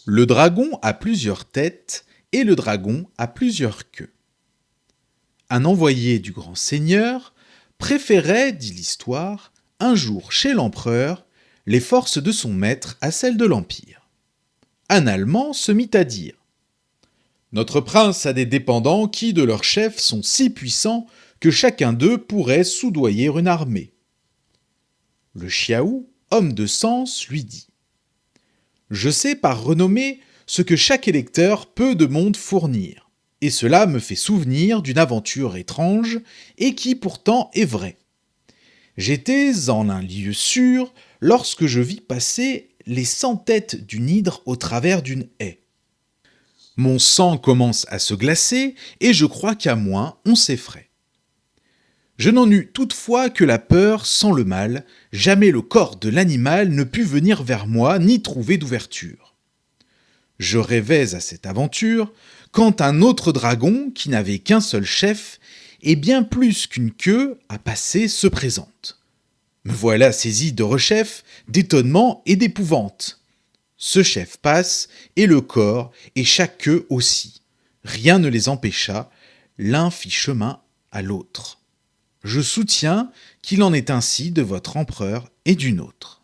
Le dragon a plusieurs têtes et le dragon a plusieurs queues. Un envoyé du grand seigneur préférait, dit l'histoire, un jour chez l'empereur, les forces de son maître à celles de l'Empire. Un Allemand se mit à dire « Notre prince a des dépendants qui, de leur chef, sont si puissants que chacun d'eux pourrait soudoyer une armée. » Le Chiaou, homme de sens, lui dit « Je sais par renommée ce que chaque électeur peut de monde fournir, et cela me fait souvenir d'une aventure étrange et qui pourtant est vraie. J'étais en un lieu sûr lorsque je vis passer les 100 têtes d'une hydre au travers d'une haie. Mon sang commence à se glacer et je crois qu'à moins on s'effraie. Je n'en eus toutefois que la peur sans le mal, jamais le corps de l'animal ne put venir vers moi ni trouver d'ouverture. Je rêvais à cette aventure quand un autre dragon, qui n'avait qu'un seul chef, et bien plus qu'une queue à passer, se présente. Me voilà saisi de rechef, d'étonnement et d'épouvante. Ce chef passe, et le corps, et chaque queue aussi. Rien ne les empêcha, l'un fit chemin à l'autre. Je soutiens qu'il en est ainsi de votre empereur et du nôtre.